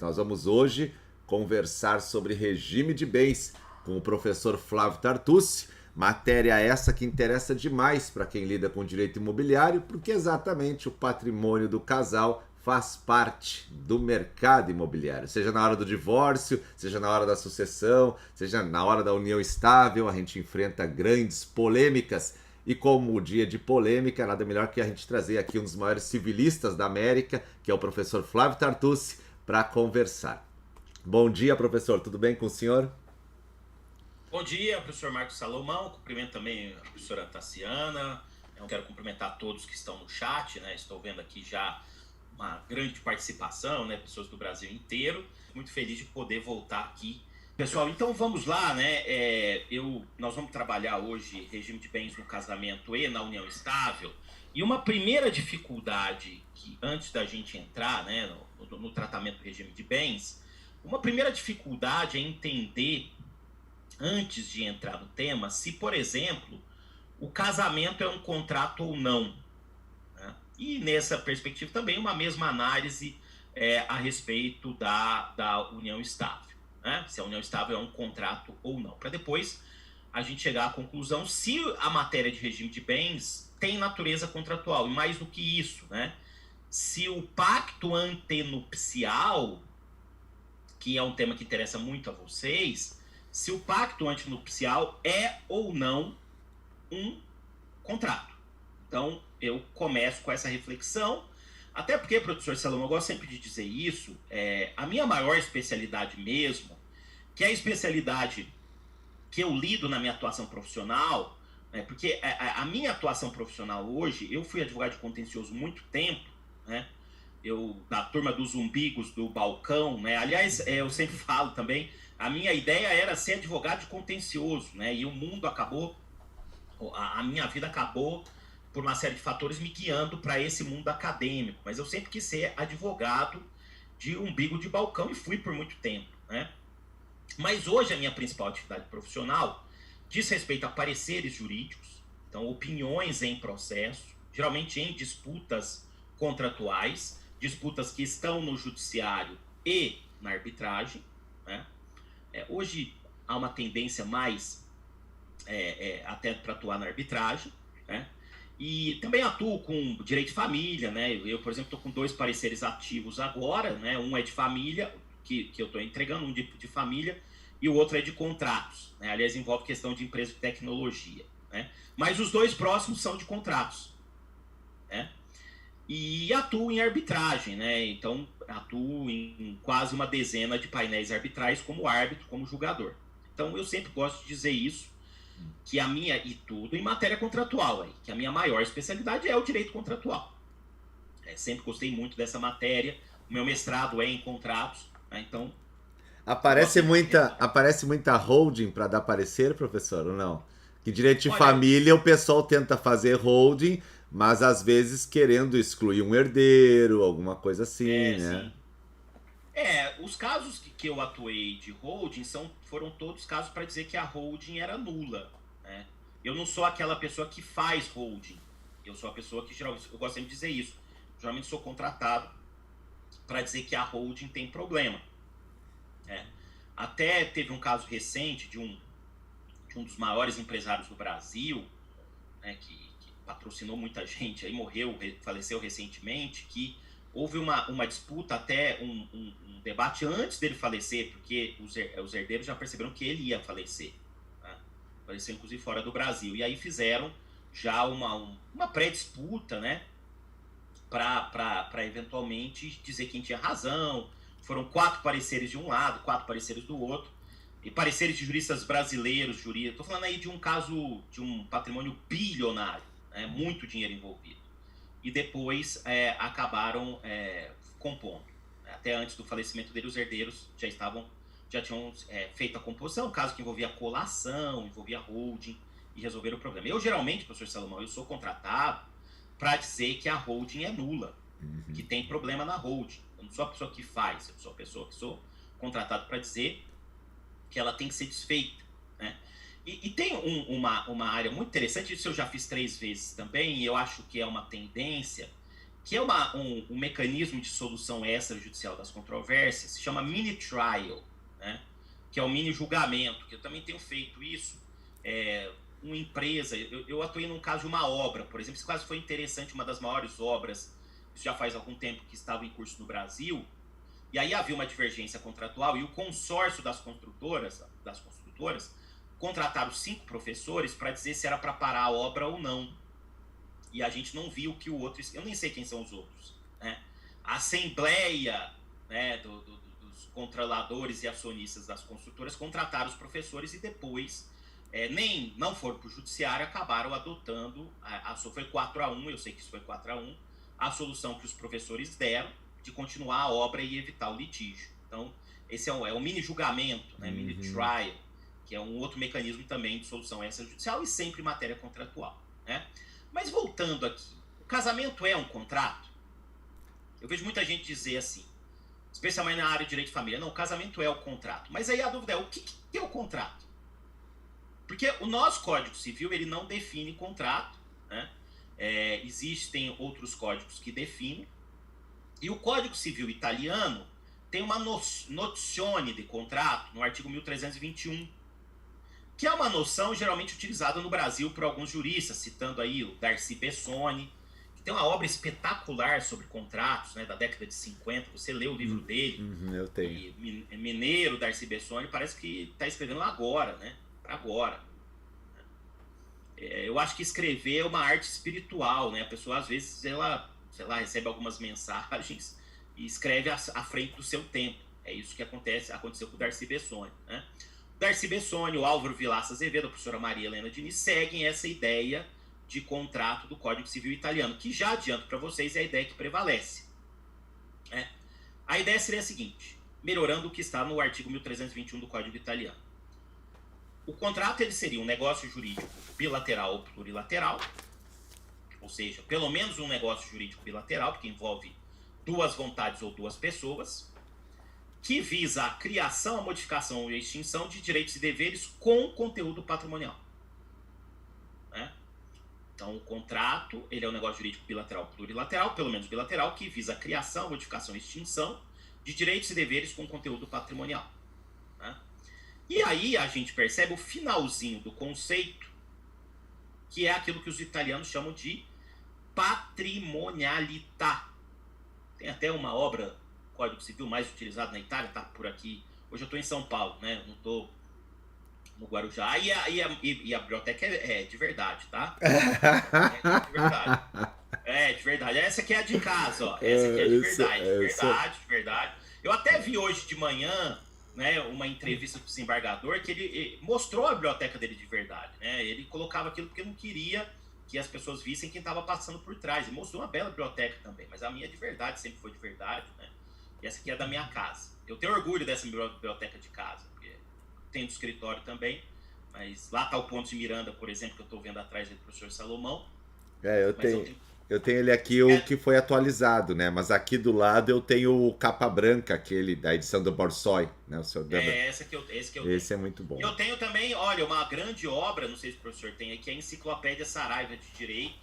Nós vamos hoje conversar sobre regime de bens com o professor Flávio Tartucci, matéria essa que interessa demais para quem lida com direito imobiliário, porque exatamente o patrimônio do casal faz parte do mercado imobiliário, seja na hora do divórcio, seja na hora da sucessão, seja na hora da união estável, a gente enfrenta grandes polêmicas. E como o dia de polêmica, nada melhor que a gente trazer aqui um dos maiores civilistas da América, que é o professor Flávio Tartucci, para conversar. Bom dia, professor. Tudo bem com o senhor? Bom dia, professor Marcos Salomão. Cumprimento também a professora Tassiana. Eu quero cumprimentar todos que estão no chat, né? Estou vendo aqui já uma grande participação, né? Pessoas do Brasil inteiro. Muito feliz de poder voltar aqui. Pessoal, então vamos lá, né? Nós vamos trabalhar hoje regime de bens no casamento e na união estável. E uma primeira dificuldade que, antes da gente entrar, né, no tratamento do regime de bens, uma primeira dificuldade é entender, antes de entrar no tema, se, por exemplo, o casamento é um contrato ou não, né? E nessa perspectiva também uma mesma análise a respeito da união estável, né? Se a união estável é um contrato ou não, para depois a gente chegar à conclusão se a matéria de regime de bens tem natureza contratual, e mais do que isso, né? Se o pacto antenupcial, que é um tema que interessa muito a vocês, se o pacto antenupcial é ou não um contrato. Então, eu começo com essa reflexão, até porque, professor Salomão, eu gosto sempre de dizer isso, a minha maior especialidade mesmo, que é a especialidade que eu lido na minha atuação profissional, né, porque a minha atuação profissional hoje, eu fui advogado de contencioso muito tempo, né? Da turma dos umbigos do balcão, né? Aliás, eu sempre falo também, a minha ideia era ser advogado de contencioso, né? E o mundo acabou, a minha vida acabou por uma série de fatores me guiando para esse mundo acadêmico, mas eu sempre quis ser advogado de umbigo de balcão e fui por muito tempo, né? Mas hoje a minha principal atividade profissional diz respeito a pareceres jurídicos, então opiniões em processo, geralmente em disputas contratuais, disputas que estão no judiciário e na arbitragem, né? Hoje há uma tendência mais até para atuar na arbitragem, né? E também atuo com direito de família, né? Eu por exemplo, estou com 2 pareceres ativos agora, né? Um é de família, que eu estou entregando, um de família, e o outro é de contratos, né? Aliás, envolve questão de empresa de tecnologia, né? Mas os 2 próximos são de contratos, né? E atuo em arbitragem, né? Então, atuo em quase uma dezena de painéis arbitrais como árbitro, como julgador. Então, eu sempre gosto de dizer isso, que a minha, e tudo em matéria contratual, aí, que a minha maior especialidade é o direito contratual. Sempre gostei muito dessa matéria, o meu mestrado é em contratos, né? Então, eu gosto Aparece sempre de muita, comentar. aparece muita holding para dar parecer, professor, ou não? Que direito de Olha, família o pessoal tenta fazer holding, mas às vezes querendo excluir um herdeiro, alguma coisa assim, né? sim. Os casos que eu atuei de holding foram todos casos para dizer que a holding era nula, né? Eu não sou aquela pessoa que faz holding. Eu sou a pessoa que geralmente, eu gosto sempre de dizer isso. Geralmente sou contratado para dizer que a holding tem problema, né? Até teve um caso recente de um dos maiores empresários do Brasil, né, que patrocinou muita gente, aí faleceu recentemente, que houve uma disputa, até um debate antes dele falecer, porque os herdeiros já perceberam que ele ia falecer, né? Faleceu inclusive fora do Brasil, e aí fizeram já uma pré-disputa, né, para eventualmente dizer quem tinha razão. Foram 4 pareceres de um lado, 4 pareceres do outro, e pareceres de juristas brasileiros, estou falando aí de um caso de um patrimônio bilionário, né, muito dinheiro envolvido. E depois acabaram compondo. Até antes do falecimento dele, os herdeiros já tinham feito a composição, caso que envolvia colação, envolvia holding, e resolveram o problema. Eu geralmente, professor Salomão, eu sou contratado para dizer que a holding é nula, que tem problema na holding. Eu não sou a pessoa que faz, eu sou a pessoa que sou contratado para dizer que ela tem que ser desfeita, né? E tem uma área muito interessante, isso eu já fiz 3 vezes também, e eu acho que é uma tendência, que é um mecanismo de solução extrajudicial das controvérsias, se chama mini trial, né? Que é o mini julgamento, que eu também tenho feito isso. Uma empresa, eu atuei num caso de uma obra, por exemplo, esse caso foi interessante, uma das maiores obras, isso já faz algum tempo que estava em curso no Brasil, e aí havia uma divergência contratual e o consórcio das construtoras contrataram 5 professores para dizer se era para parar a obra ou não. E a gente não viu que o outro... Eu nem sei quem são os outros, né? A assembleia, né, dos controladores e acionistas das construtoras contrataram os professores e depois não foram para o judiciário, acabaram adotando, foi 4-1, eu sei que isso foi 4-1, a solução que os professores deram de continuar a obra e evitar o litígio. Então, esse é o mini julgamento, né, mini trial, que é um outro mecanismo também de solução extrajudicial e sempre matéria contratual, né? Mas voltando aqui, o casamento é um contrato? Eu vejo muita gente dizer assim, especialmente na área de direito de família, não, o casamento é o contrato. Mas aí a dúvida é, o que é o contrato? Porque o nosso Código Civil, ele não define contrato, né? Existem outros códigos que definem, e o Código Civil italiano tem uma nozione de contrato no artigo 1321, que é uma noção geralmente utilizada no Brasil por alguns juristas, citando aí o Darcy Bessoni, que tem uma obra espetacular sobre contratos, né, da década de 50, você lê o livro dele, eu tenho. Mineiro, Darcy Bessoni, parece que está escrevendo agora, né, para agora. Eu acho que escrever é uma arte espiritual, né, a pessoa às vezes, ela, sei lá, recebe algumas mensagens e escreve à frente do seu tempo. É isso que aconteceu com o Darcy Bessoni, né? Darcy Bessoni, o Álvaro Vilaça Azevedo, a professora Maria Helena Diniz, seguem essa ideia de contrato do Código Civil italiano, que já adianto para vocês é a ideia que prevalece. A ideia seria a seguinte, melhorando o que está no artigo 1321 do Código italiano. O contrato ele seria um negócio jurídico bilateral ou plurilateral, ou seja, pelo menos um negócio jurídico bilateral, porque envolve 2 vontades ou 2 pessoas, que visa a criação, a modificação ou a extinção de direitos e deveres com conteúdo patrimonial. Né? Então, o contrato, ele é um negócio jurídico bilateral, plurilateral, pelo menos bilateral, que visa a criação, a modificação e extinção de direitos e deveres com conteúdo patrimonial. Né? E aí a gente percebe o finalzinho do conceito, que é aquilo que os italianos chamam de patrimonialità. Tem até uma obra, Código Civil mais utilizado na Itália, tá por aqui. Hoje eu estou em São Paulo, né? Não estou no Guarujá. E a biblioteca é de verdade, tá? É de verdade. É de verdade. Essa aqui é a de casa, ó. Essa aqui é de verdade, de verdade. Eu até vi hoje de manhã, né, uma entrevista com o desembargador que ele mostrou a biblioteca dele de verdade, né? Ele colocava aquilo porque não queria que as pessoas vissem quem estava passando por trás. Ele mostrou uma bela biblioteca também, mas a minha é de verdade, sempre foi de verdade, né? E essa aqui é da minha casa. Eu tenho orgulho dessa biblioteca de casa, porque tenho do escritório também, mas lá está o Ponte de Miranda, por exemplo, que eu estou vendo atrás do professor Salomão. Eu tenho ele aqui, o que foi atualizado, né? Mas aqui do lado eu tenho o Capa Branca, aquele da edição do Borsoi, né? O senhor esse que eu tenho. Esse é muito bom. Eu tenho também, olha, uma grande obra, não sei se o professor tem aqui, é a Enciclopédia Saraiva de Direito,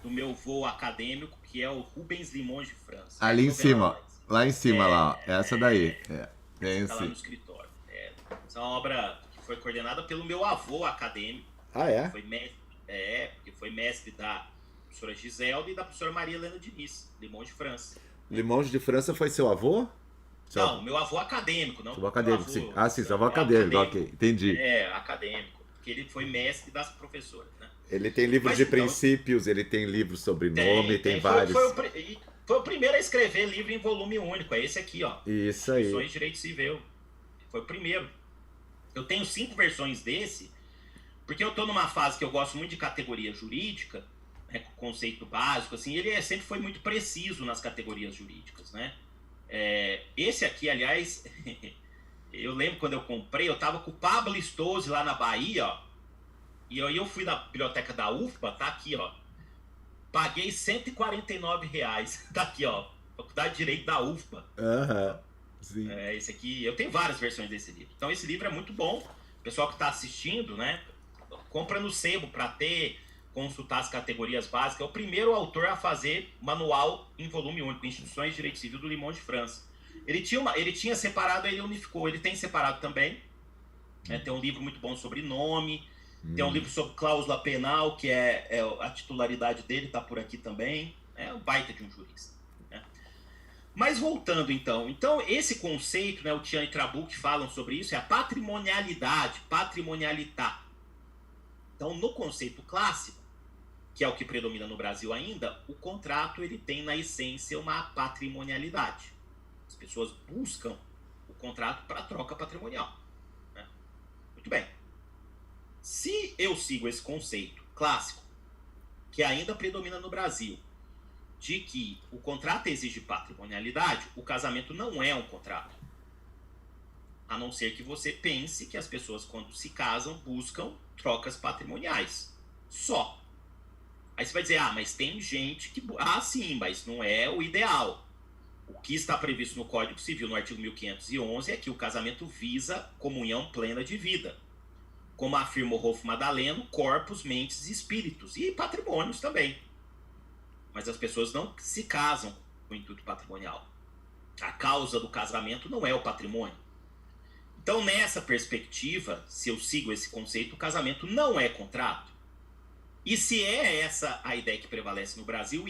do meu voo acadêmico, que é o Rubens Limões de França. Ali em cima. Lá em cima, lá. Essa daí. Está lá no escritório. Essa é uma obra que foi coordenada pelo meu avô acadêmico. Ah, é? Porque foi mestre da professora Giselda e da professora Maria Helena Diniz, Limões de França. Limões de França foi seu avô? Não, meu avô acadêmico, não. Seu avô acadêmico, sim. Ah, sim, seu avô acadêmico, ok. Entendi. Acadêmico. Porque ele foi mestre das professoras, né? Ele tem livros de princípios, ele tem livros sobre nome, tem vários. Foi o primeiro a escrever livro em volume único, é esse aqui, ó. Isso aí. Instituições de Direito Civil. Foi o primeiro. Eu tenho 5 versões desse, porque eu tô numa fase que eu gosto muito de categoria jurídica, né, com conceito básico, assim, ele sempre foi muito preciso nas categorias jurídicas, né? Esse aqui, aliás, eu lembro quando eu comprei, eu tava com o Pablo Stose lá na Bahia, ó, e aí eu fui na biblioteca da UFBA, tá aqui, ó. Paguei R$149. Tá aqui, ó. Faculdade de Direito da UFBA. Sim. Esse aqui, eu tenho várias versões desse livro. Então esse livro é muito bom. O pessoal que está assistindo, né? Compra no sebo para ter consultar as categorias básicas. É o primeiro autor a fazer manual em volume único, Instituições de Direito Civil do Limão de França. Ele tinha separado, aí ele unificou. Ele tem separado também. Tem um livro muito bom sobre nome. Tem um livro sobre cláusula penal, que é a titularidade dele, está por aqui também. É um baita de um jurista. Né? Mas voltando então esse conceito, né, o Tian e Trabuc falam sobre isso, é a patrimonialidade, patrimonialità. Então, no conceito clássico, que é o que predomina no Brasil ainda, o contrato ele tem na essência uma patrimonialidade. As pessoas buscam o contrato para troca patrimonial. Né? Muito bem. Se eu sigo esse conceito clássico, que ainda predomina no Brasil, de que o contrato exige patrimonialidade, o casamento não é um contrato. A não ser que você pense que as pessoas, quando se casam, buscam trocas patrimoniais. Só. Aí você vai dizer, mas tem gente que... sim, mas não é o ideal. O que está previsto no Código Civil, no artigo 1511, é que o casamento visa comunhão plena de vida. Como afirma o Rolf Madaleno, corpos, mentes e espíritos. E patrimônios também. Mas as pessoas não se casam com o intuito patrimonial. A causa do casamento não é o patrimônio. Então, nessa perspectiva, se eu sigo esse conceito, o casamento não é contrato. E se é essa a ideia que prevalece no Brasil,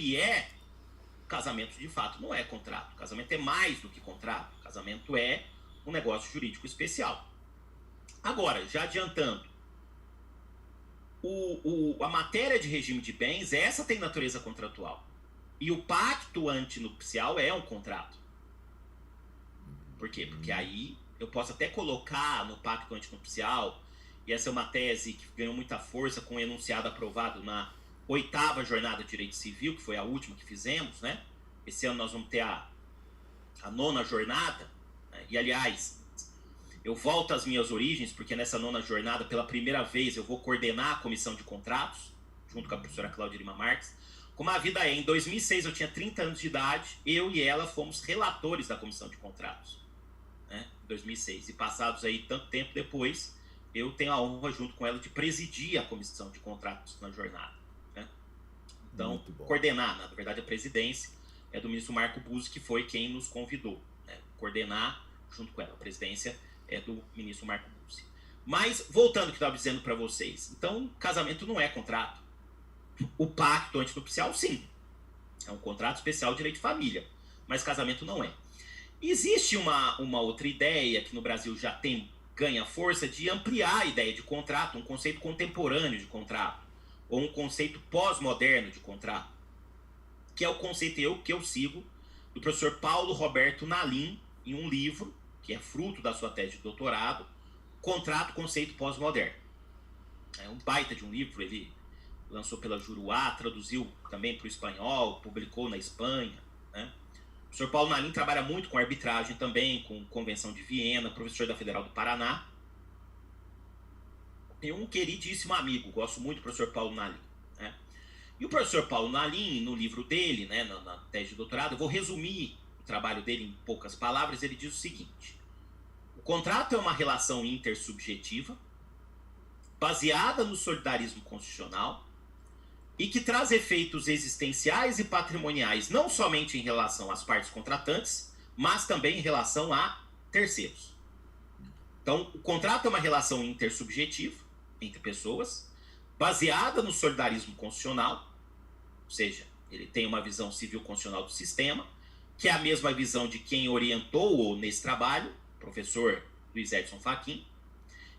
casamento de fato não é contrato. Casamento é mais do que contrato. Casamento é um negócio jurídico especial. Agora, já adiantando, a matéria de regime de bens, essa tem natureza contratual. E o pacto antinupcial é um contrato. Por quê? Porque aí eu posso até colocar no pacto antinupcial, e essa é uma tese que ganhou muita força com o enunciado aprovado na 8ª Jornada de Direito Civil, que foi a última que fizemos, né? Esse ano nós vamos ter a 9ª jornada, né? E aliás, eu volto às minhas origens, porque nessa 9ª jornada, pela primeira vez, eu vou coordenar a comissão de contratos, junto com a professora Cláudia Lima Marques. Como a vida é, em 2006 eu tinha 30 anos de idade, eu e ela fomos relatores da comissão de contratos, né? Em 2006. E passados aí tanto tempo depois, eu tenho a honra, junto com ela, de presidir a comissão de contratos na jornada. Né? Então, coordenar, na verdade, a presidência é do ministro Marco Buzzi, que foi quem nos convidou. Né? Coordenar junto com ela. A presidência é do ministro Marco Buzzi. Mas, voltando ao que eu estava dizendo para vocês. Então, casamento não é contrato. O pacto antinupcial, sim. É um contrato especial de direito de família. Mas casamento não é. Existe uma outra ideia que no Brasil já ganha força de ampliar a ideia de contrato, um conceito contemporâneo de contrato, ou um conceito pós-moderno de contrato, que é o conceito que eu sigo do professor Paulo Roberto Nalim, em um livro, que é fruto da sua tese de doutorado, Contrato, Conceito Pós-Moderno. É um baita de um livro, ele lançou pela Juruá, traduziu também para o espanhol, publicou na Espanha, né? O professor Paulo Nalim trabalha muito com arbitragem também, com Convenção de Viena, professor da Federal do Paraná. E um queridíssimo amigo, gosto muito do professor Paulo Nalim. Né? E o professor Paulo Nalim, no livro dele, né, na tese de doutorado, eu vou resumir o trabalho dele em poucas palavras, ele diz o seguinte: o contrato é uma relação intersubjetiva, baseada no solidarismo constitucional, e que traz efeitos existenciais e patrimoniais não somente em relação às partes contratantes, mas também em relação a terceiros. Então, o contrato é uma relação intersubjetiva entre pessoas, baseada no solidarismo constitucional, ou seja, ele tem uma visão civil constitucional do sistema, que é a mesma visão de quem orientou nesse trabalho, o professor Luiz Edson Fachin,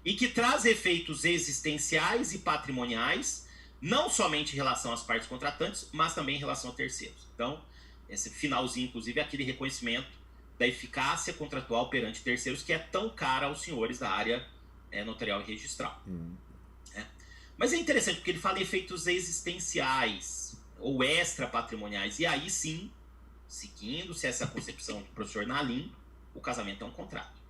e que traz efeitos existenciais e patrimoniais não somente em relação às partes contratantes, mas também em relação a terceiros. Então, esse finalzinho, inclusive, é aquele reconhecimento da eficácia contratual perante terceiros que é tão cara aos senhores da área notarial e registral. Mas é interessante porque ele fala em efeitos existenciais ou extra-patrimoniais. E aí sim, seguindo-se essa concepção do professor Nalim, o casamento é um contrato.